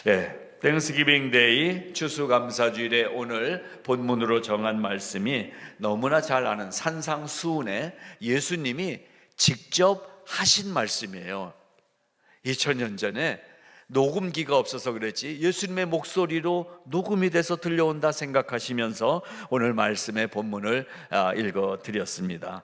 네, 땡스기빙 데이 추수감사주일의 오늘 본문으로 정한 말씀이 너무나 잘 아는 산상수훈에 예수님이 직접 하신 말씀이에요. 2000년 전에 녹음기가 없어서 그랬지 예수님의 목소리로 녹음이 돼서 들려온다 생각하시면서 오늘 말씀의 본문을 읽어드렸습니다.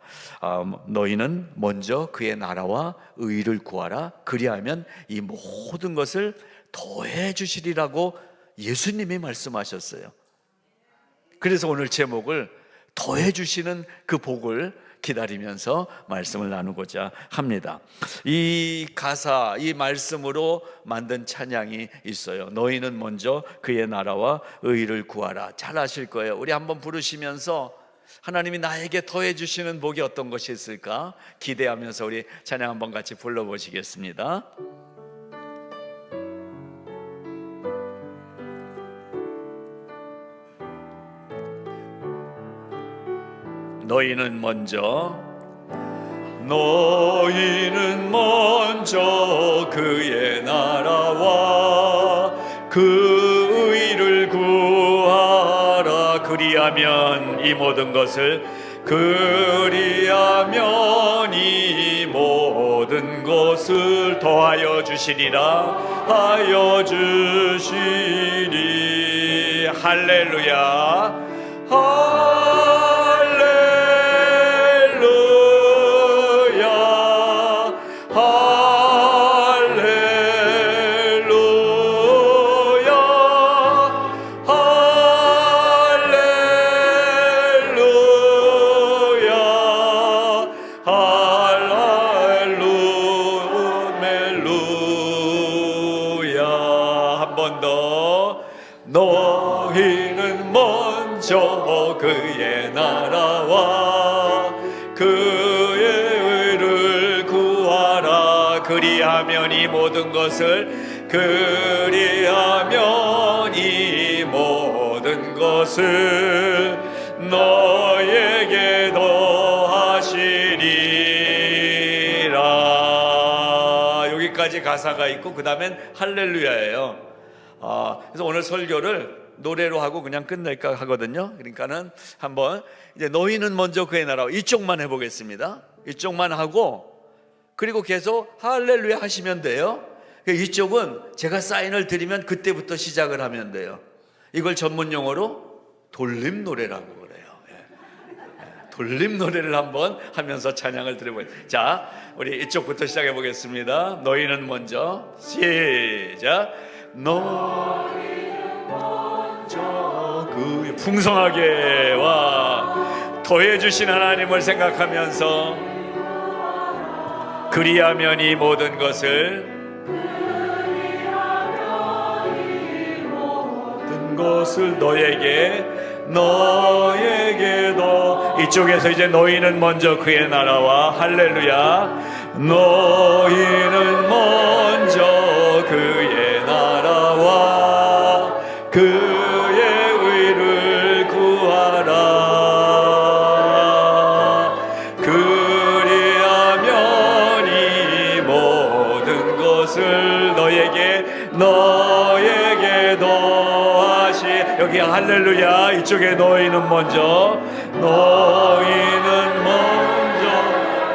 너희는 먼저 그의 나라와 의를 구하라. 그리하면 이 모든 것을 더해 주시리라고 예수님이 말씀하셨어요. 그래서 오늘 제목을 더해 주시는 그 복을 기다리면서 말씀을 나누고자 합니다. 이 가사, 이 말씀으로 만든 찬양이 있어요. 너희는 먼저 그의 나라와 의를 구하라. 잘 아실 거예요. 우리 한번 부르시면서 하나님이 나에게 더해 주시는 복이 어떤 것이 있을까 기대하면서 우리 찬양 한번 같이 불러보시겠습니다. 너희는 먼저 그의 나라와 그 의를 구하라. 그리하면 이 모든 것을 더하여 주시리라. 할렐루야. 너희는 먼저 그의 나라와 그의 의를 구하라. 그리하면 이 모든 것을 너에게 더하시리라. 여기까지 가사가 있고 그 다음엔 할렐루야예요. 그래서 오늘 설교를 노래로 하고 그냥 끝낼까 하거든요. 그러니까는 한번 이제 너희는 먼저 그의 나라 이쪽만 해보겠습니다. 이쪽만 하고 그리고 계속 할렐루야 하시면 돼요. 이쪽은 제가 사인을 드리면 그때부터 시작을 하면 돼요. 이걸 전문 용어로 돌림 노래라고 그래요. 돌림 노래를 한번 하면서 찬양을 드려보겠습니다. 자, 우리 이쪽부터 시작해 보겠습니다. 너희는 먼저 시작. 너희는 먼저 그 풍성하게 와 더해주신 하나님을 생각하면서 그리하면 이 모든 것을 너에게도 이쪽에서 이제 너희는 먼저 그의 나라와 할렐루야. 너희는 먼저 그의 나라와 그의 의를 구하라. 그리하면 이 모든 것을 너에게 더하시. 여기 할렐루야. 이쪽에 너희는 먼저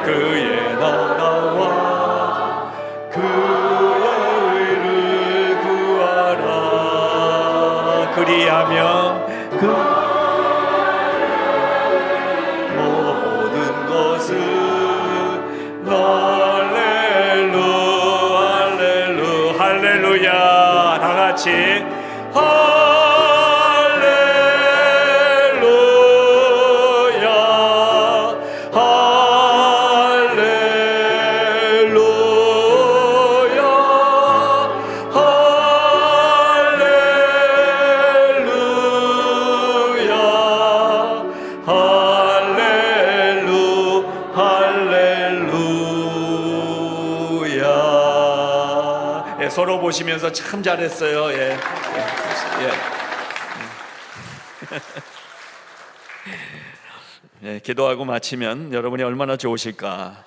그의 나라와 그의 의를 구하라. 그리하면 그 모든 것을 할렐루야. 다 같이 서로 보시면서 참 잘했어요. 예. 예, 기도하고 마치면 여러분이 얼마나 좋으실까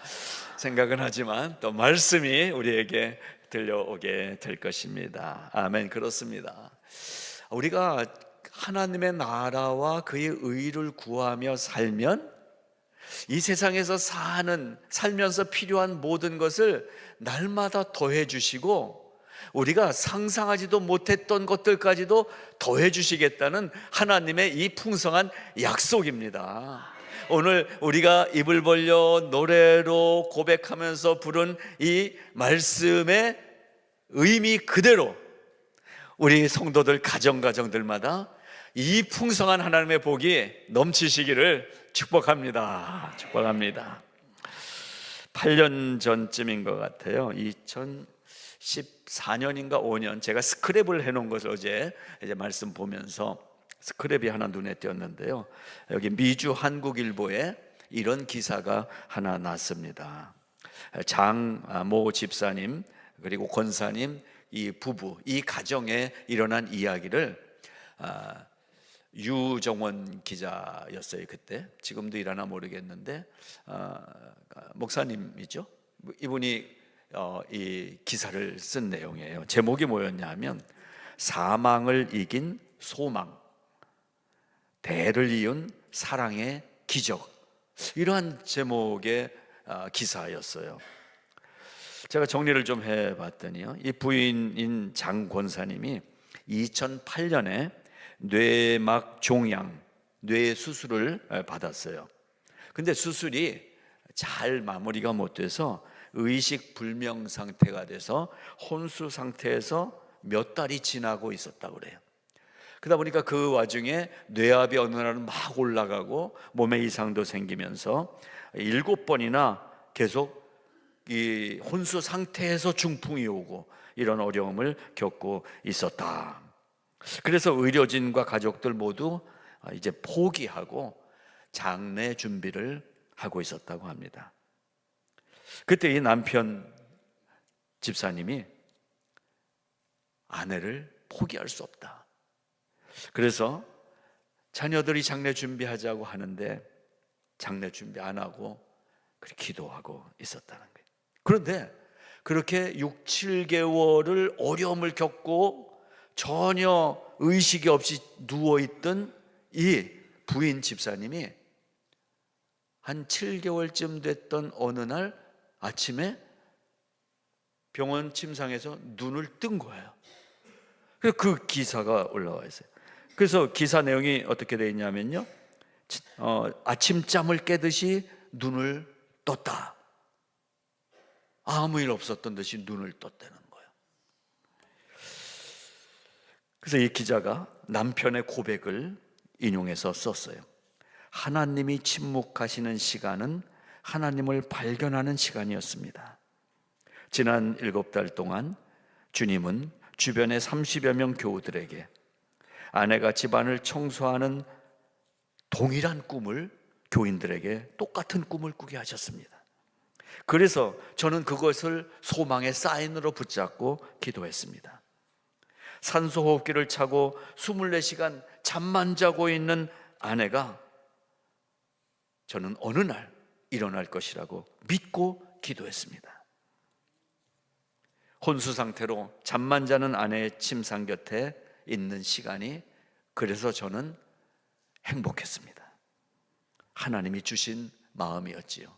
생각은 하지만 또 말씀이 우리에게 들려오게 될 것입니다. 아멘. 그렇습니다. 우리가 하나님의 나라와 그의 의를 구하며 살면 이 세상에서 살면서 필요한 모든 것을 날마다 더해 주시고 우리가 상상하지도 못했던 것들까지도 더해 주시겠다는 하나님의 이 풍성한 약속입니다. 오늘 우리가 입을 벌려 노래로 고백하면서 부른 이 말씀의 의미 그대로 우리 성도들 가정들마다 이 풍성한 하나님의 복이 넘치시기를 축복합니다. 축복합니다. 8년 전쯤인 것 같아요. 2014년인가 5년 제가 스크랩을 해놓은 것을 어제 이제 말씀 보면서 스크랩이 하나 눈에 띄었는데요. 여기 미주 한국일보에 이런 기사가 하나 났습니다. 장모 집사님 그리고 권사님 이 부부 이 가정에 일어난 이야기를 유정원 기자였어요. 그때 지금도 일하나 모르겠는데 목사님이죠. 이분이 이 기사를 쓴 내용이에요. 제목이 뭐였냐면 사망을 이긴 소망, 대를 이은 사랑의 기적, 이러한 제목의 기사였어요. 제가 정리를 좀 해봤더니요, 이 부인인 장 권사님이 2008년에 뇌막 종양, 뇌 수술을 받았어요. 근데 수술이 잘 마무리가 못 돼서 의식 불명 상태가 돼서 혼수 상태에서 몇 달이 지나고 있었다고 그래요. 그러다 보니까 그 와중에 뇌압이 어느 날은 막 올라가고 몸에 이상도 생기면서 7번이나 계속 이 혼수 상태에서 중풍이 오고 이런 어려움을 겪고 있었다. 그래서 의료진과 가족들 모두 이제 포기하고 장례 준비를 하고 있었다고 합니다. 그때 이 남편 집사님이 아내를 포기할 수 없다. 그래서 자녀들이 장례 준비하자고 하는데 장례 준비 안 하고 그렇게 기도하고 있었다는 거예요. 그런데 그렇게 6, 7개월을 어려움을 겪고 전혀 의식이 없이 누워있던 이 부인 집사님이 한 7개월쯤 됐던 어느 날 아침에 병원 침상에서 눈을 뜬 거예요. 그래서 그 기사가 올라와 있어요. 그래서 기사 내용이 어떻게 되어 있냐면요, 아침잠을 깨듯이 눈을 떴다. 아무 일 없었던 듯이 눈을 떴다는 거예요. 그래서 이 기자가 남편의 고백을 인용해서 썼어요. 하나님이 침묵하시는 시간은 하나님을 발견하는 시간이었습니다. 지난 7달 동안 주님은 주변의 30여 명 교우들에게 아내가 집안을 청소하는 동일한 꿈을 교인들에게 똑같은 꿈을 꾸게 하셨습니다. 그래서 저는 그것을 소망의 사인으로 붙잡고 기도했습니다. 산소호흡기를 차고 24시간 잠만 자고 있는 아내가 저는 어느 날 일어날 것이라고 믿고 기도했습니다. 혼수 상태로 잠만 자는 아내의 침상 곁에 있는 시간이 그래서 저는 행복했습니다. 하나님이 주신 마음이었지요.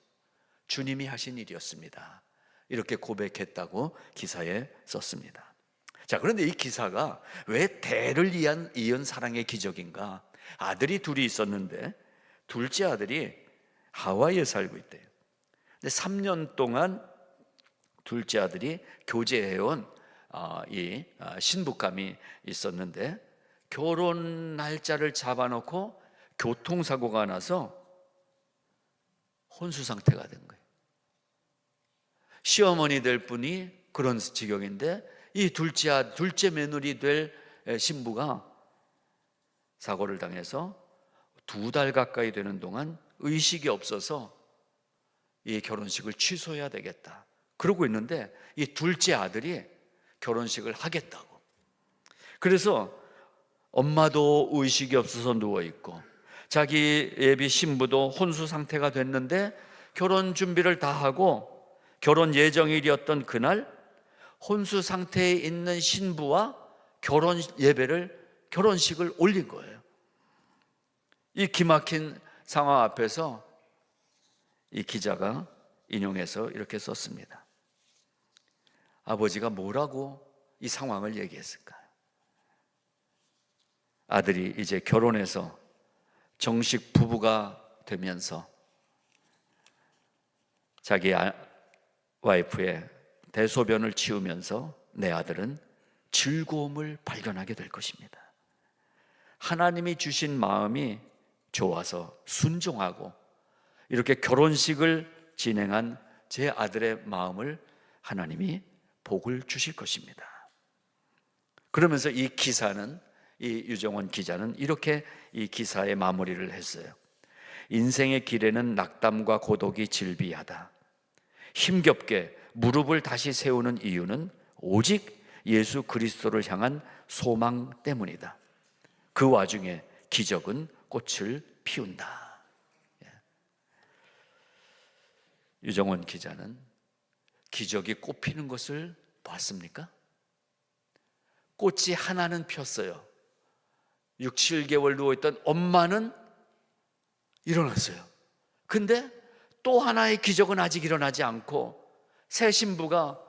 주님이 하신 일이었습니다. 이렇게 고백했다고 기사에 썼습니다. 자, 그런데 이 기사가 왜 대를 이은 사랑의 기적인가? 아들이 둘이 있었는데 둘째 아들이 하와이에 살고 있대요. 근데 3년 동안 둘째 아들이 교제해온 이 신부감이 있었는데 결혼 날짜를 잡아놓고 교통사고가 나서 혼수 상태가 된 거예요. 시어머니 될 분이 그런 지경인데 이 둘째 며느리 될 신부가 사고를 당해서 2달 가까이 되는 동안 의식이 없어서 이 결혼식을 취소해야 되겠다 그러고 있는데 이 둘째 아들이 결혼식을 하겠다고. 그래서 엄마도 의식이 없어서 누워있고 자기 예비 신부도 혼수 상태가 됐는데 결혼 준비를 다 하고 결혼 예정일이었던 그날 혼수 상태에 있는 신부와 결혼식을 올린 거예요. 이 기막힌 상황 앞에서 이 기자가 인용해서 이렇게 썼습니다. 아버지가 뭐라고 이 상황을 얘기했을까요? 아들이 이제 결혼해서 정식 부부가 되면서 자기 와이프의 대소변을 치우면서 내 아들은 즐거움을 발견하게 될 것입니다. 하나님이 주신 마음이 좋아서 순종하고 이렇게 결혼식을 진행한 제 아들의 마음을 하나님이 복을 주실 것입니다. 그러면서 이 기사는, 이 유정원 기자는 이렇게 이 기사의 마무리를 했어요. 인생의 길에는 낙담과 고독이 질비하다. 힘겹게 무릎을 다시 세우는 이유는 오직 예수 그리스도를 향한 소망 때문이다. 그 와중에 기적은 꽃을 피운다. 유정원 기자는 기적이 꽃 피는 것을 봤습니까? 꽃이 하나는 폈어요. 6, 7개월 누워있던 엄마는 일어났어요. 근데 또 하나의 기적은 아직 일어나지 않고 새 신부가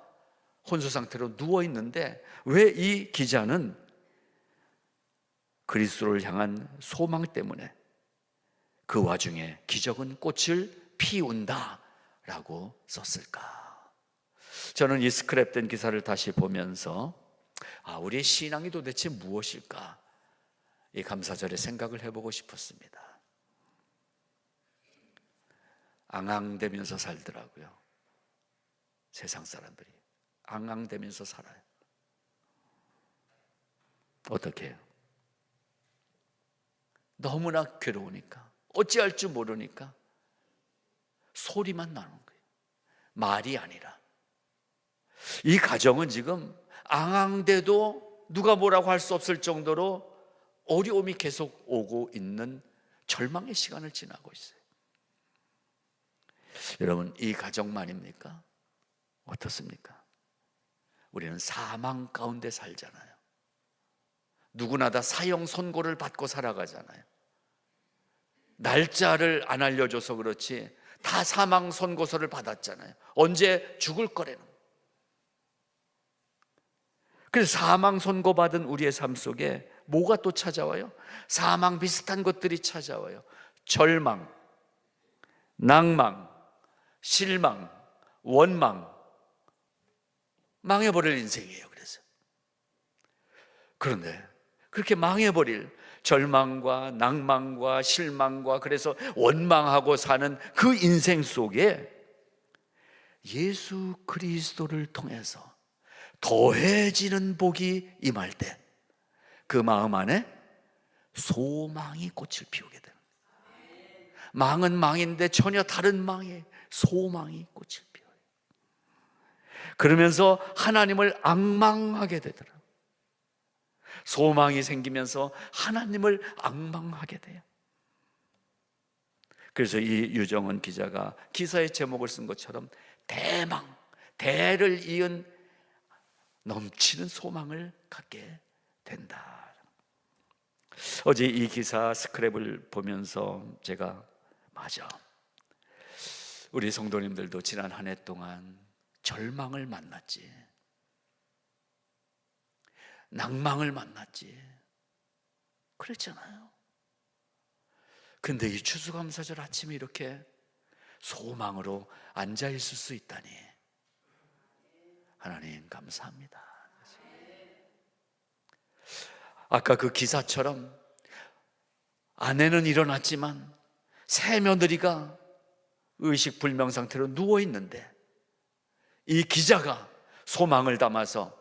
혼수 상태로 누워있는데 왜 이 기자는 그리스도를 향한 소망 때문에 그 와중에 기적은 꽃을 피운다 라고 썼을까? 저는 이 스크랩된 기사를 다시 보면서 우리의 신앙이 도대체 무엇일까? 이 감사절에 생각을 해보고 싶었습니다. 앙앙대면서 살더라고요. 세상 사람들이 앙앙대면서 살아요. 어떻게 해요? 너무나 괴로우니까, 어찌할 줄 모르니까 소리만 나는 거예요. 말이 아니라. 이 가정은 지금 앙앙대도 누가 뭐라고 할 수 없을 정도로 어려움이 계속 오고 있는 절망의 시간을 지나고 있어요. 여러분, 이 가정만입니까? 어떻습니까? 우리는 사망 가운데 살잖아요. 누구나 다 사형 선고를 받고 살아가잖아요. 날짜를 안 알려줘서 그렇지 다 사망 선고서를 받았잖아요. 언제 죽을 거라는. 그래서 사망 선고받은 우리의 삶 속에 뭐가 또 찾아와요? 사망 비슷한 것들이 찾아와요. 절망, 낭망, 실망, 원망, 망해버릴 인생이에요. 그런데 그렇게 망해버릴 절망과 낭망과 실망과 그래서 원망하고 사는 그 인생 속에 예수 그리스도를 통해서 더해지는 복이 임할 때 그 마음 안에 소망이 꽃을 피우게 됩니다. 망은 망인데 전혀 다른 망에 소망이 꽃을 피워요. 그러면서 하나님을 앙망하게 되더라고요. 소망이 생기면서 하나님을 앙망하게 돼요. 그래서 이 유정원 기자가 기사의 제목을 쓴 것처럼 대망, 대를 이은 넘치는 소망을 갖게 된다. 어제 이 기사 스크랩을 보면서 제가 맞아, 우리 성도님들도 지난 한 해 동안 절망을 만났지, 낭망을 만났지, 그랬잖아요. 근데 이 추수감사절 아침에 이렇게 소망으로 앉아있을 수 있다니 하나님 감사합니다. 아까 그 기사처럼 아내는 일어났지만 새 며느리가 의식불명 상태로 누워있는데 이 기자가 소망을 담아서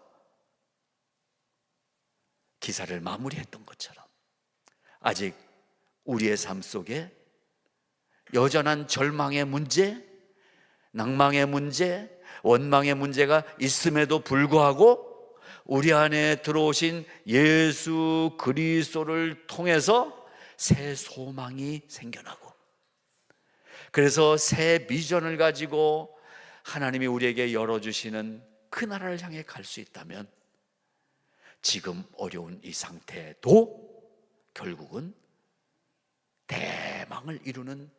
기사를 마무리했던 것처럼 아직 우리의 삶 속에 여전한 절망의 문제, 낭망의 문제, 원망의 문제가 있음에도 불구하고 우리 안에 들어오신 예수 그리스도를 통해서 새 소망이 생겨나고, 그래서 새 비전을 가지고 하나님이 우리에게 열어주시는 그 나라를 향해 갈 수 있다면 지금 어려운 이 상태도 결국은 대망을 이루는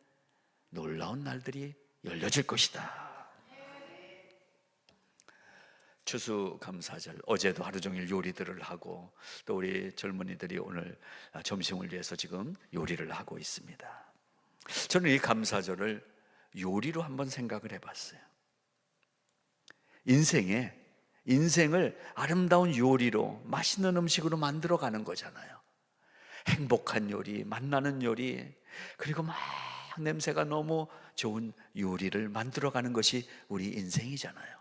놀라운 날들이 열려질 것이다. 추수감사절, 어제도 하루 종일 요리들을 하고 또 우리 젊은이들이 오늘 점심을 위해서 지금 요리를 하고 있습니다. 저는 이 감사절을 요리로 한번 생각을 해봤어요. 인생을 아름다운 요리로, 맛있는 음식으로 만들어가는 거잖아요. 행복한 요리, 만나는 요리, 그리고 막 냄새가 너무 좋은 요리를 만들어가는 것이 우리 인생이잖아요.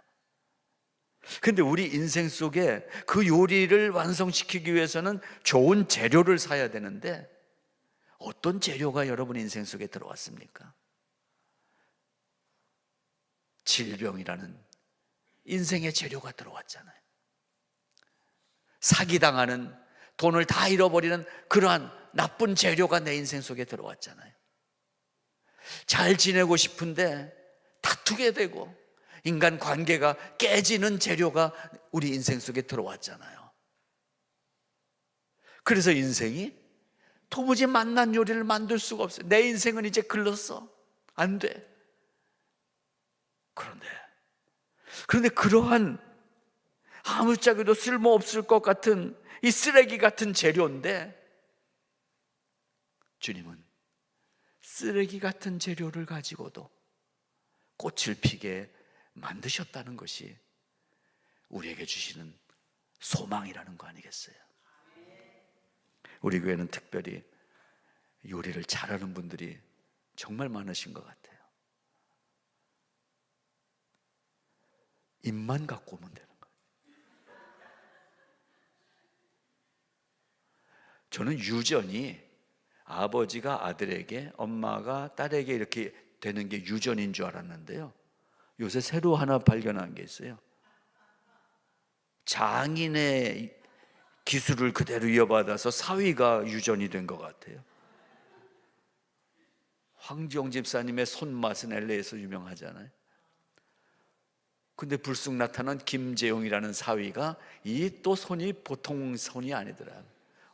근데 우리 인생 속에 그 요리를 완성시키기 위해서는 좋은 재료를 사야 되는데 어떤 재료가 여러분 인생 속에 들어왔습니까? 질병이라는 인생의 재료가 들어왔잖아요. 사기당하는, 돈을 다 잃어버리는 그러한 나쁜 재료가 내 인생 속에 들어왔잖아요. 잘 지내고 싶은데 다투게 되고 인간 관계가 깨지는 재료가 우리 인생 속에 들어왔잖아요. 그래서 인생이 도무지 맛난 요리를 만들 수가 없어요. 내 인생은 이제 글렀어. 안 돼. 그런데 그러한 아무짝에도 쓸모없을 것 같은 이 쓰레기 같은 재료인데 주님은 쓰레기 같은 재료를 가지고도 꽃을 피게 만드셨다는 것이 우리에게 주시는 소망이라는 거 아니겠어요? 우리 교회는 특별히 요리를 잘하는 분들이 정말 많으신 것 같아요. 입만 갖고 오면 되는 거예요. 저는 유전이 아버지가 아들에게, 엄마가 딸에게 이렇게 되는 게 유전인 줄 알았는데요, 요새 새로 하나 발견한 게 있어요. 장인의 기술을 그대로 이어받아서 사위가 유전이 된 것 같아요. 황지영 집사님의 손맛은 LA에서 유명하잖아요. 근데 불쑥 나타난 김재용이라는 사위가 이 또 손이 보통 손이 아니더라고요.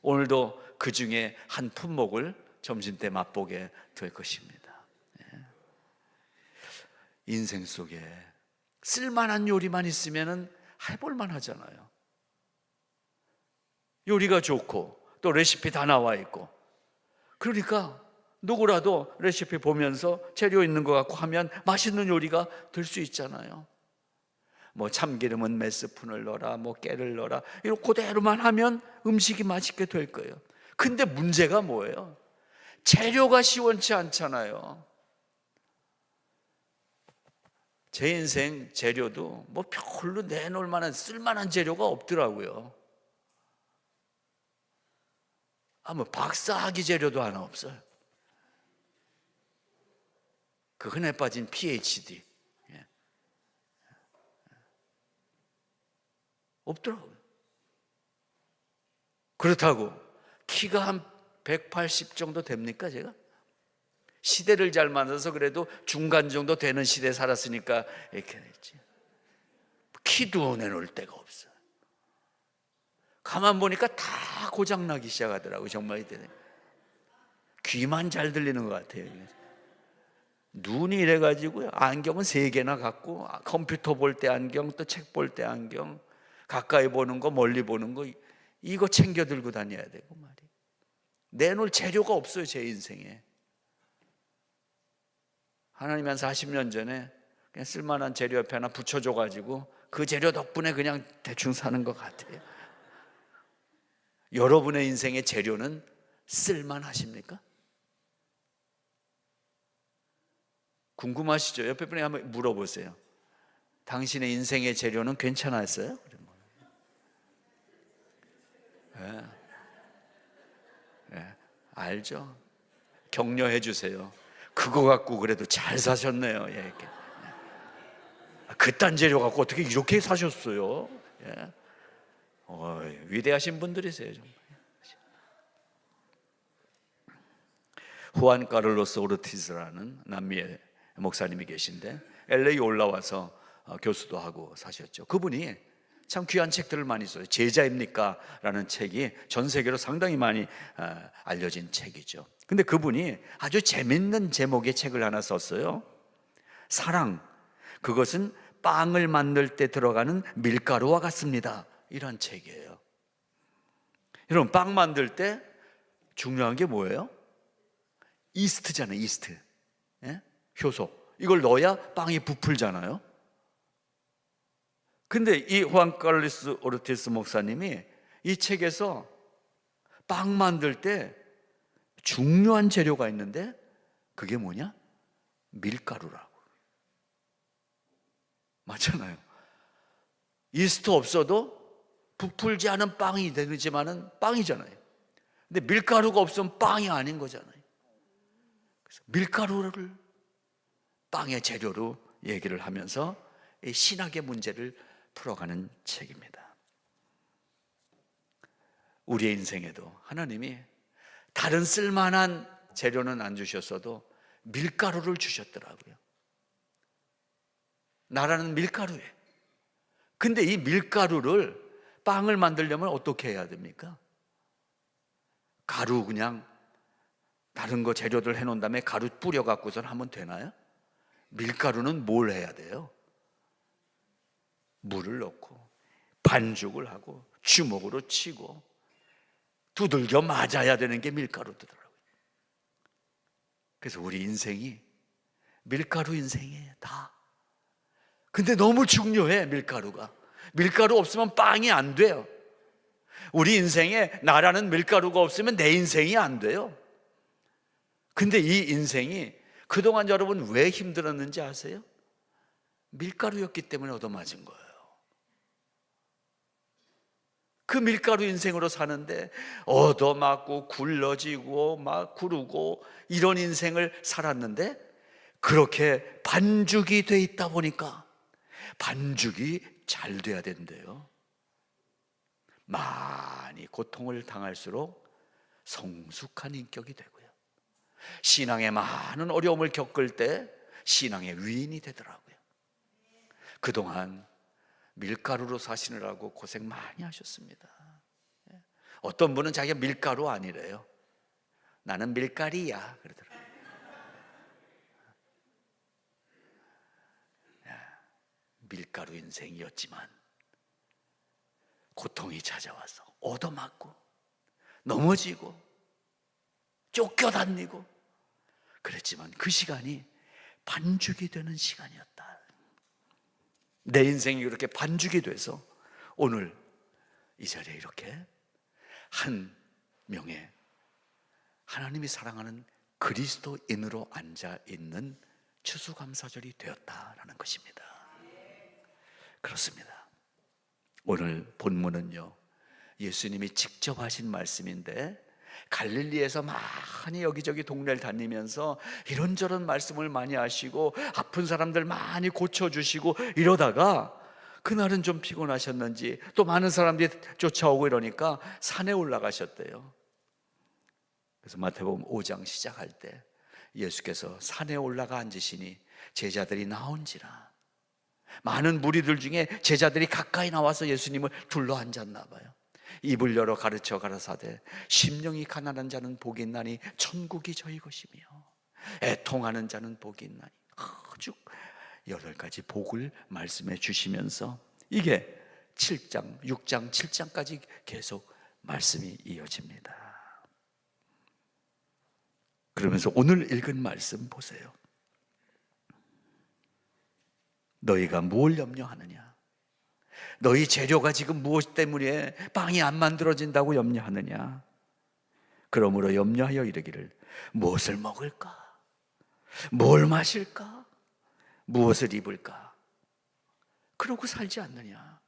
오늘도 그 중에 한 품목을 점심때 맛보게 될 것입니다. 인생 속에 쓸만한 요리만 있으면 해볼만 하잖아요. 요리가 좋고 또 레시피 다 나와 있고, 그러니까 누구라도 레시피 보면서 재료 있는 것 같고 하면 맛있는 요리가 될 수 있잖아요. 뭐 참기름은 몇 스푼을 넣어라, 뭐 깨를 넣어라, 이런 그대로만 하면 음식이 맛있게 될 거예요. 근데 문제가 뭐예요? 재료가 시원치 않잖아요. 제 인생 재료도 뭐 별로 내놓을 만한, 쓸만한 재료가 없더라고요. 뭐 박사학위 재료도 하나 없어요. 그 흔해 빠진 PhD 없더라고요. 그렇다고 키가 한 180 정도 됩니까 제가? 시대를 잘 만나서 그래도 중간 정도 되는 시대에 살았으니까 이렇게 했지. 키도 내놓을 데가 없어요. 가만 보니까 다 고장나기 시작하더라고요. 정말 이때는 귀만 잘 들리는 것 같아요. 눈이 이래가지고요, 안경은 3개나 갖고, 컴퓨터 볼 때 안경, 또 책 볼 때 안경, 가까이 보는 거 멀리 보는 거 이거 챙겨 들고 다녀야 되고 말이에요. 내놓을 재료가 없어요. 제 인생에. 하나님이 한 40년 전에 그냥 쓸만한 재료 옆에 하나 붙여줘가지고 그 재료 덕분에 그냥 대충 사는 것 같아요. 여러분의 인생의 재료는 쓸만하십니까? 궁금하시죠? 옆에 분에게 한번 물어보세요. 당신의 인생의 재료는 괜찮았어요? 알죠? 격려해 주세요. 그거 갖고 그래도 잘 사셨네요. 이렇게. 그딴 재료 갖고 어떻게 이렇게 사셨어요? 위대하신 분들이세요 정말. 후안 카를로스 오르티즈라는 남미의 목사님이 계신데 LA 올라와서 교수도 하고 사셨죠. 그분이 참 귀한 책들을 많이 써요. 제자입니까? 라는 책이 전 세계로 상당히 많이 알려진 책이죠. 근데 그분이 아주 재밌는 제목의 책을 하나 썼어요. 사랑, 그것은 빵을 만들 때 들어가는 밀가루와 같습니다. 이런 책이에요. 여러분, 빵 만들 때 중요한 게 뭐예요? 이스트잖아요. 이스트, 예? 효소. 이걸 넣어야 빵이 부풀잖아요. 근데 이 후안 칼로스 오르티스 목사님이 이 책에서 빵 만들 때 중요한 재료가 있는데 그게 뭐냐? 밀가루라고. 맞잖아요. 이스트 없어도 부풀지 않은 빵이 되지만은 빵이잖아요. 근데 밀가루가 없으면 빵이 아닌 거잖아요. 그래서 밀가루를 빵의 재료로 얘기를 하면서 이 신학의 문제를 풀어가는 책입니다. 우리의 인생에도 하나님이 다른 쓸만한 재료는 안 주셨어도 밀가루를 주셨더라고요. 나라는 밀가루예요. 근데 이 밀가루를 빵을 만들려면 어떻게 해야 됩니까? 가루 그냥 다른 거 재료들 해놓은 다음에 가루 뿌려갖고선 하면 되나요? 밀가루는 뭘 해야 돼요? 물을 넣고 반죽을 하고 주먹으로 치고 두들겨 맞아야 되는 게 밀가루더라고요. 그래서 우리 인생이 밀가루 인생이에요, 다. 근데 너무 중요해, 밀가루가. 밀가루 없으면 빵이 안 돼요. 우리 인생에 나라는 밀가루가 없으면 내 인생이 안 돼요. 근데 이 인생이 그동안 여러분 왜 힘들었는지 아세요? 밀가루였기 때문에 얻어맞은 거예요. 그 밀가루 인생으로 사는데 얻어맞고 굴러지고 막 구르고 이런 인생을 살았는데, 그렇게 반죽이 돼 있다 보니까 반죽이 잘 돼야 된대요. 많이 고통을 당할수록 성숙한 인격이 되고요, 신앙에 많은 어려움을 겪을 때 신앙의 위인이 되더라고요. 그동안 밀가루로 사시느라고 고생 많이 하셨습니다. 어떤 분은 자기가 밀가루 아니래요. 나는 밀가리야 그러더라고요. 밀가루 인생이었지만 고통이 찾아와서 얻어맞고 넘어지고 쫓겨다니고 그랬지만 그 시간이 반죽이 되는 시간이었다. 내 인생이 이렇게 반죽이 돼서 오늘 이 자리에 이렇게 한 명의 하나님이 사랑하는 그리스도인으로 앉아있는 추수감사절이 되었다라는 것입니다. 그렇습니다. 오늘 본문은요, 예수님이 직접 하신 말씀인데 갈릴리에서 많이 여기저기 동네를 다니면서 이런저런 말씀을 많이 하시고 아픈 사람들 많이 고쳐주시고 이러다가 그날은 좀 피곤하셨는지 또 많은 사람들이 쫓아오고 이러니까 산에 올라가셨대요. 그래서 마태복음 5장 시작할 때 예수께서 산에 올라가 앉으시니 제자들이 나온지라. 많은 무리들 중에 제자들이 가까이 나와서 예수님을 둘러 앉았나 봐요. 입을 열어 가르쳐 가라사대 심령이 가난한 자는 복이 있나니 천국이 저희 것이며 애통하는 자는 복이 있나니, 아주 8가지 복을 말씀해 주시면서 이게 7장, 6장, 7장까지 계속 말씀이 이어집니다. 그러면서 오늘 읽은 말씀 보세요. 너희가 뭘 염려하느냐? 너희 재료가 지금 무엇 때문에 빵이 안 만들어진다고 염려하느냐? 그러므로 염려하여 이르기를 무엇을 먹을까? 뭘 마실까? 무엇을 입을까? 그러고 살지 않느냐?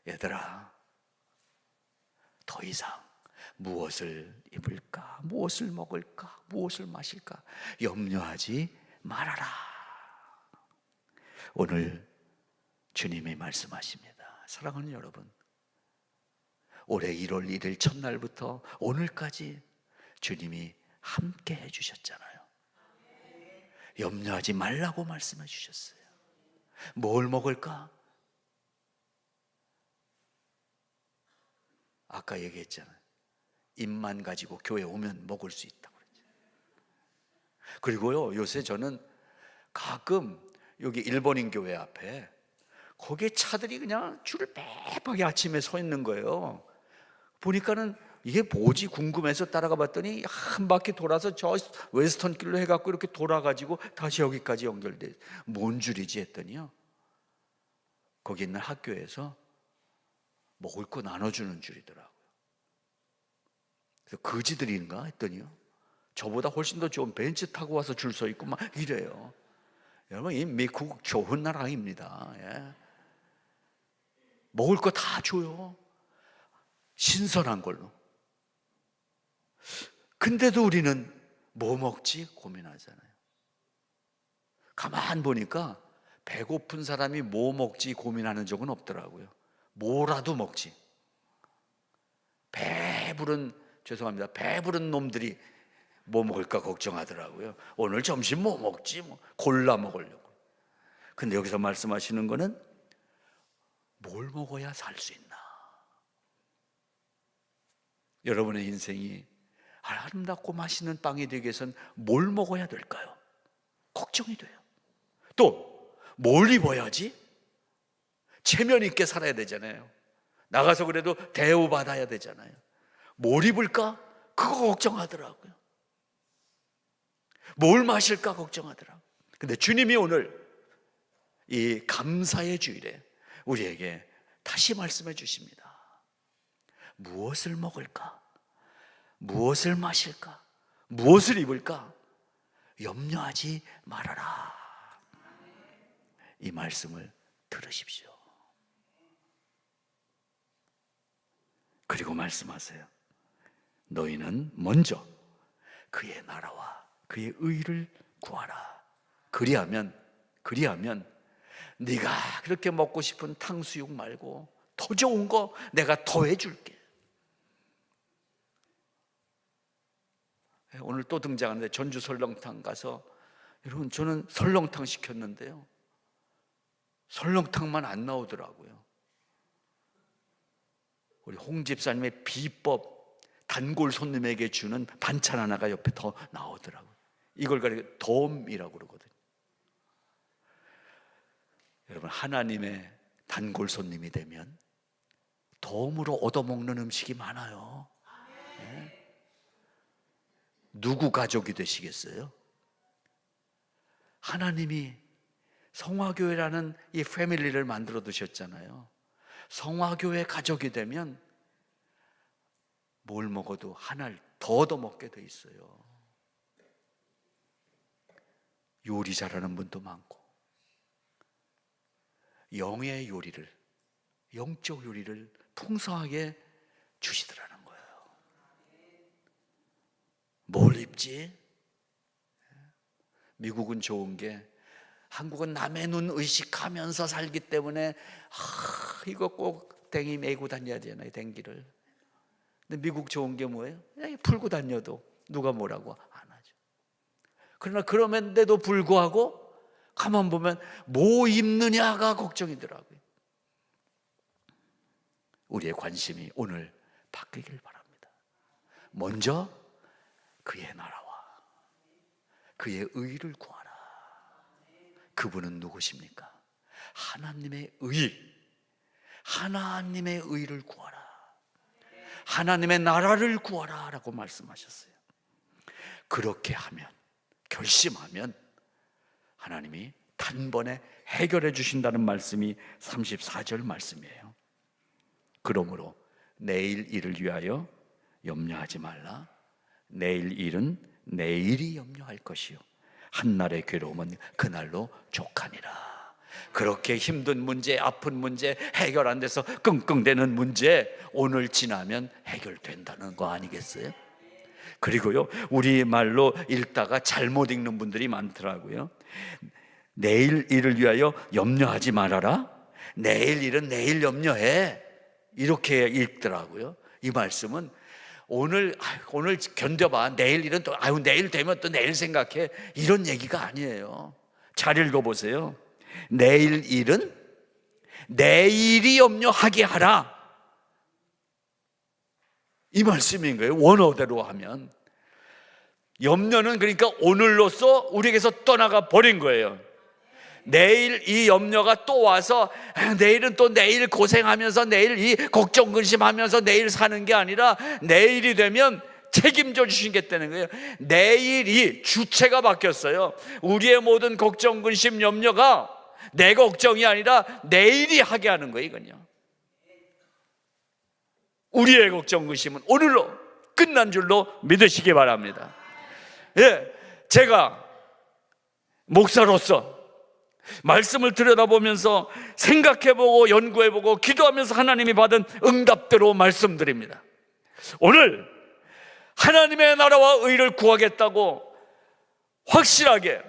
얘들아, 더 이상 무엇을 입을까? 무엇을 먹을까? 무엇을 마실까? 염려하지 말아라. 오늘 주님이 말씀하십니다. 사랑하는 여러분, 올해 1월 1일 첫날부터 오늘까지 주님이 함께 해주셨잖아요. 염려하지 말라고 말씀해 주셨어요. 뭘 먹을까? 아까 얘기했잖아요. 입만 가지고 교회 오면 먹을 수 있다고 그랬죠. 그리고요, 요새 저는 가끔 여기 일본인 교회 앞에 거기에 차들이 그냥 줄을 빼박이 아침에 서 있는 거예요. 보니까는 이게 뭐지 궁금해서 따라가 봤더니 한 바퀴 돌아서 저 웨스턴 길로 해갖고 이렇게 돌아가지고 다시 여기까지 연결돼. 뭔 줄이지 했더니요, 거기 있는 학교에서 먹을 거 나눠주는 줄이더라고요. 그래서 거지들인가 했더니요, 저보다 훨씬 더 좋은 벤츠 타고 와서 줄 서 있고 막 이래요. 여러분, 이 미국 좋은 나라입니다. 예. 먹을 거 다 줘요. 신선한 걸로. 근데도 우리는 뭐 먹지 고민하잖아요. 가만 보니까 배고픈 사람이 뭐 먹지 고민하는 적은 없더라고요. 뭐라도 먹지. 죄송합니다, 배부른 놈들이 뭐 먹을까 걱정하더라고요. 오늘 점심 뭐 먹지? 뭐 골라 먹으려고. 근데 여기서 말씀하시는 거는 뭘 먹어야 살 수 있나? 여러분의 인생이 아름답고 맛있는 빵이 되기 위해서는 뭘 먹어야 될까요? 걱정이 돼요. 또 뭘 입어야지? 체면 있게 살아야 되잖아요. 나가서 그래도 대우받아야 되잖아요. 뭘 입을까? 그거 걱정하더라고요. 뭘 마실까 걱정하더라고요. 근데 주님이 오늘 이 감사의 주일에 우리에게 다시 말씀해 주십니다. 무엇을 먹을까? 무엇을 마실까? 무엇을 입을까? 염려하지 말아라. 이 말씀을 들으십시오. 그리고 말씀하세요. 너희는 먼저 그의 나라와 그의 의를 구하라. 그리하면 네가 그렇게 먹고 싶은 탕수육 말고 더 좋은 거 내가 더해 줄게. 오늘 또 등장하는데, 전주 설렁탕 가서, 여러분, 저는 설렁탕 시켰는데요, 설렁탕만 안 나오더라고요. 우리 홍 집사님의 비법, 단골 손님에게 주는 반찬 하나가 옆에 더 나오더라고요. 이걸 가리켜 덤이라고 그러거든요. 여러분, 하나님의 단골 손님이 되면 덤으로 얻어먹는 음식이 많아요. 네? 누구 가족이 되시겠어요? 하나님이 성화교회라는 이 패밀리를 만들어 두셨잖아요. 성화교회 가족이 되면 뭘 먹어도 하나를 더 얻어먹게 돼 있어요. 요리 잘하는 분도 많고, 영의 요리를, 영적 요리를 풍성하게 주시더라는 거예요. 뭘 입지? 미국은 좋은 게, 한국은 남의 눈 의식하면서 살기 때문에 이거 꼭 댕이 메고 다녀야 되잖아요, 댕기를. 근데 미국 좋은 게 뭐예요? 풀고 다녀도 누가 뭐라고 안 하죠. 그러나 그럼에도 불구하고 가만 보면 뭐 입느냐가 걱정이더라고요. 우리의 관심이 오늘 바뀌길 바랍니다. 먼저 그의 나라와 그의 의를 구하라. 그분은 누구십니까? 하나님의 의, 하나님의 의를 구하라, 하나님의 나라를 구하라 라고 말씀하셨어요. 그렇게 하면, 결심하면 하나님이 단번에 해결해 주신다는 말씀이 34절 말씀이에요. 그러므로 내일 일을 위하여 염려하지 말라. 내일 일은 내일이 염려할 것이요 한날의 괴로움은 그날로 족하니라. 그렇게 힘든 문제, 아픈 문제, 해결 안 돼서 끙끙대는 문제, 오늘 지나면 해결된다는 거 아니겠어요? 그리고요, 우리 말로 읽다가 잘못 읽는 분들이 많더라고요. 내일 일을 위하여 염려하지 말아라. 내일 일은 내일 염려해. 이렇게 읽더라고요. 이 말씀은 오늘 견뎌봐. 내일 일은 내일 되면 또 내일 생각해. 이런 얘기가 아니에요. 잘 읽어보세요. 내일 일은 내일이 염려하게 하라, 이 말씀인 거예요. 원어대로 하면 염려는 그러니까 오늘로써 우리에게서 떠나가 버린 거예요. 내일 이 염려가 또 와서 내일은 또 내일 고생하면서 내일 이 걱정 근심하면서 내일 사는 게 아니라, 내일이 되면 책임져 주시겠다는 거예요. 내일이 주체가 바뀌었어요. 우리의 모든 걱정 근심 염려가 내 걱정이 아니라 내일이 하게 하는 거예요. 이건요, 우리의 걱정 근심은 오늘로 끝난 줄로 믿으시기 바랍니다. 예, 제가 목사로서 말씀을 들여다보면서 생각해보고 연구해보고 기도하면서 하나님이 받은 응답대로 말씀드립니다. 오늘 하나님의 나라와 의를 구하겠다고 확실하게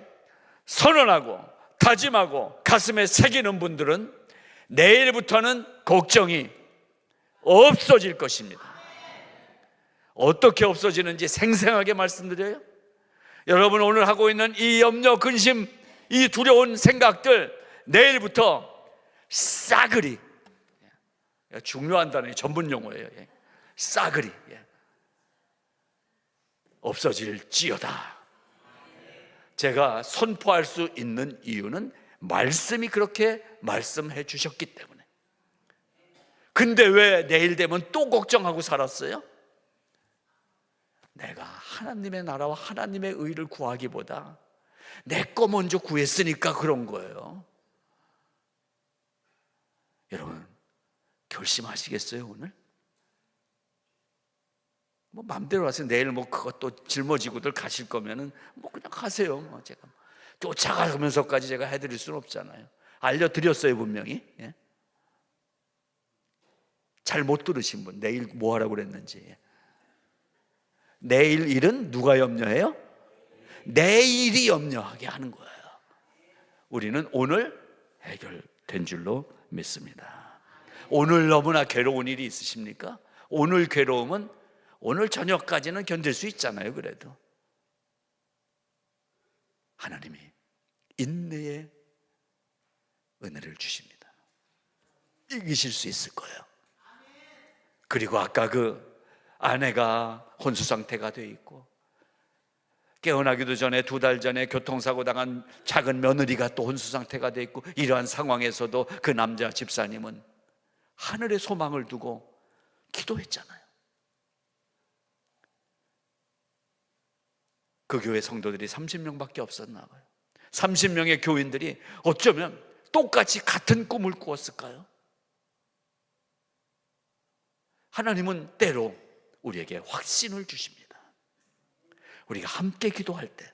선언하고 다짐하고 가슴에 새기는 분들은 내일부터는 걱정이 없어질 것입니다. 어떻게 없어지는지 생생하게 말씀드려요. 여러분, 오늘 하고 있는 이 염려, 근심, 이 두려운 생각들 내일부터 싸그리, 중요한 단어의 전문 용어예요. 싸그리 없어질지어다. 제가 선포할 수 있는 이유는 말씀이 그렇게 말씀해 주셨기 때문에. 근데 왜 내일 되면 또 걱정하고 살았어요? 내가 하나님의 나라와 하나님의 의를 구하기보다 내 거 먼저 구했으니까 그런 거예요. 여러분, 결심하시겠어요? 오늘 뭐 맘대로 하세요. 내일 뭐 그것도 짊어지고들 가실 거면은 뭐 그냥 가세요. 뭐 제가 쫓아가면서까지 제가 해드릴 수는 없잖아요. 알려드렸어요, 분명히. 예? 잘 못 들으신 분, 내일 뭐 하라고 그랬는지. 내일 일은 누가 염려해요? 내일이 염려하게 하는 거예요. 우리는 오늘 해결된 줄로 믿습니다. 오늘 너무나 괴로운 일이 있으십니까? 오늘 괴로움은 오늘 저녁까지는 견딜 수 있잖아요. 그래도 하나님이 인내의 은혜를 주십니다. 이기실 수 있을 거예요. 그리고 아까 그 아내가 혼수 상태가 돼 있고 깨어나기도 전에 2달 전에 교통사고 당한 작은 며느리가 또 혼수 상태가 돼 있고, 이러한 상황에서도 그 남자 집사님은 하늘의 소망을 두고 기도했잖아요. 그 교회 성도들이 30명밖에 없었나 봐요. 30명의 교인들이 어쩌면 똑같이 같은 꿈을 꾸었을까요? 하나님은 때로 우리에게 확신을 주십니다. 우리가 함께 기도할 때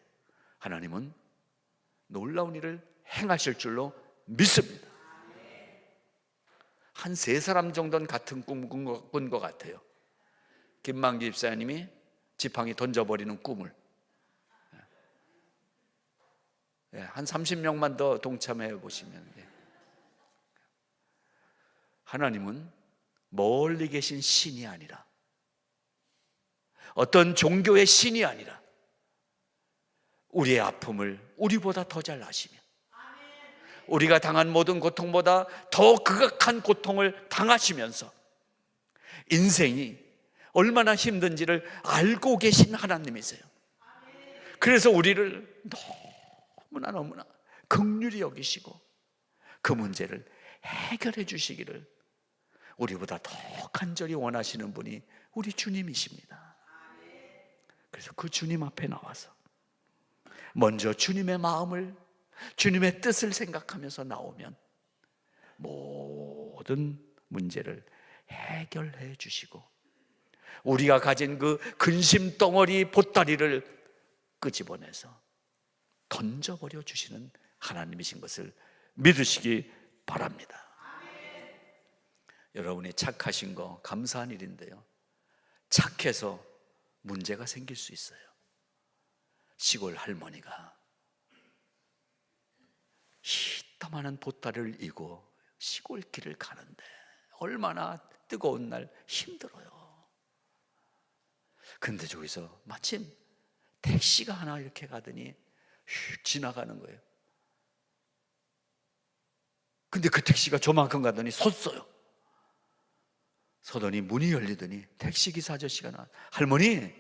하나님은 놀라운 일을 행하실 줄로 믿습니다. 한 3사람 정도는 같은 꿈을 꾼 것 같아요. 김만기 집사님이 지팡이 던져버리는 꿈을, 한 30명만 더 동참해 보시면, 하나님은 멀리 계신 신이 아니라, 어떤 종교의 신이 아니라 우리의 아픔을 우리보다 더 잘 아시며 우리가 당한 모든 고통보다 더 극악한 고통을 당하시면서 인생이 얼마나 힘든지를 알고 계신 하나님이세요. 그래서 우리를 너무나 긍휼히 여기시고 그 문제를 해결해 주시기를 우리보다 더 간절히 원하시는 분이 우리 주님이십니다. 그래서 그 주님 앞에 나와서 먼저 주님의 마음을, 주님의 뜻을 생각하면서 나오면 모든 문제를 해결해 주시고 우리가 가진 그 근심 덩어리 보따리를 끄집어내서 던져버려 주시는 하나님이신 것을 믿으시기 바랍니다. 여러분이 착하신 거 감사한 일인데요, 착해서 문제가 생길 수 있어요. 시골 할머니가 이따만한 보따리를 이고 시골길을 가는데 얼마나 뜨거운 날 힘들어요. 근데 저기서 마침 택시가 하나 이렇게 가더니 휙 지나가는 거예요. 근데 그 택시가 저만큼 가더니 섰어요. 서더니 문이 열리더니 택시기사 아저씨가 나와, 할머니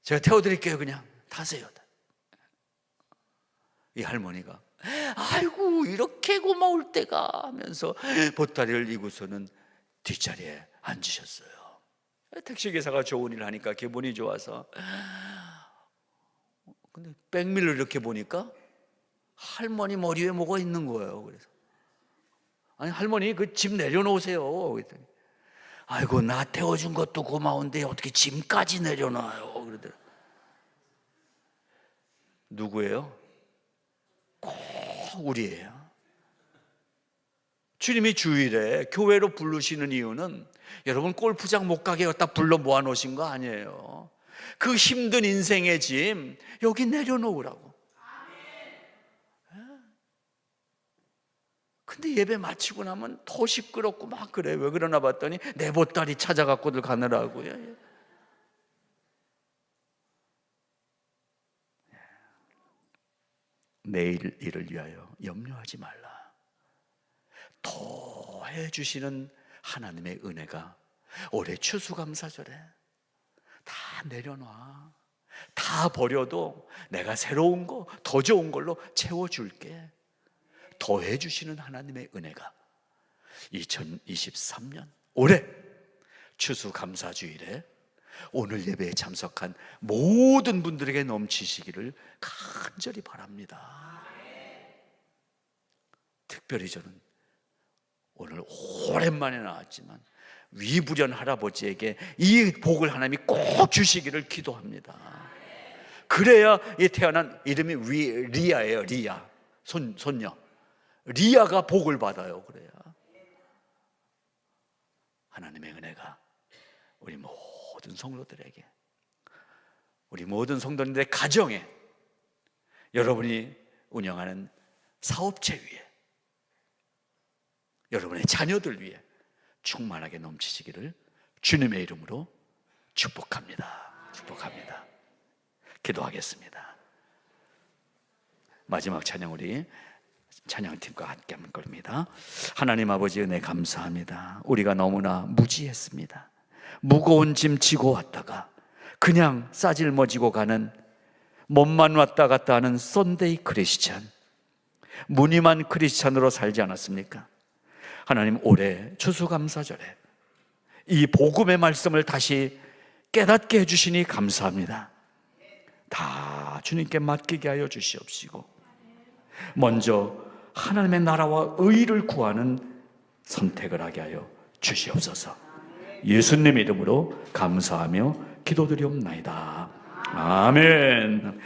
제가 태워드릴게요. 그냥 타세요. 이 할머니가 아이고 이렇게 고마울 때가 하면서 보따리를 이고서는 뒷자리에 앉으셨어요. 택시기사가 좋은 일 하니까 기분이 좋아서. 근데 백밀러 이렇게 보니까 할머니 머리 위에 뭐가 있는 거예요. 그래서 아니 할머니 그 짐 내려놓으세요. 그랬더니 아이고 나 태워준 것도 고마운데 어떻게 짐까지 내려놔요. 그러더라고요. 누구예요? 꼭 우리예요. 주님이 주일에 교회로 부르시는 이유는 여러분 골프장 못 가게 갖다 불러 모아놓으신 거 아니에요. 그 힘든 인생의 짐 여기 내려놓으라고. 근데 예배 마치고 나면 더 시끄럽고 막 그래. 왜 그러나 봤더니 내 보따리 찾아갖고들 가느라고요. 내일 일을 위하여 염려하지 말라. 더 해주시는 하나님의 은혜가 올해 추수감사절에 다 내려놔. 다 버려도 내가 새로운 거, 더 좋은 걸로 채워줄게. 더 해주시는 하나님의 은혜가 2023년 올해 추수감사주일에 오늘 예배에 참석한 모든 분들에게 넘치시기를 간절히 바랍니다. 특별히 저는 오늘 오랜만에 나왔지만 위부련 할아버지에게 이 복을 하나님이 꼭 주시기를 기도합니다. 그래야 이 태어난 이름이 리아예요. 리아 손녀 리아가 복을 받아요. 그래야 하나님의 은혜가 우리 모든 성도들에게, 우리 모든 성도님들의 가정에, 여러분이 운영하는 사업체 위에, 여러분의 자녀들 위해 충만하게 넘치시기를 주님의 이름으로 축복합니다. 축복합니다. 기도하겠습니다. 마지막 찬양 우리 찬양팀과 함께 하는 겁니다. 하나님 아버지 은혜 감사합니다. 우리가 너무나 무지했습니다. 무거운 짐 지고 왔다가 그냥 싸질머지고 가는, 몸만 왔다 갔다 하는 썬데이 크리스찬, 무늬만 크리스찬으로 살지 않았습니까? 하나님 올해 추수감사절에 이 복음의 말씀을 다시 깨닫게 해주시니 감사합니다. 다 주님께 맡기게 하여 주시옵시고 먼저 하나님의 나라와 의를 구하는 선택을 하게 하여 주시옵소서. 예수님 이름으로 감사하며 기도드리옵나이다. 아멘.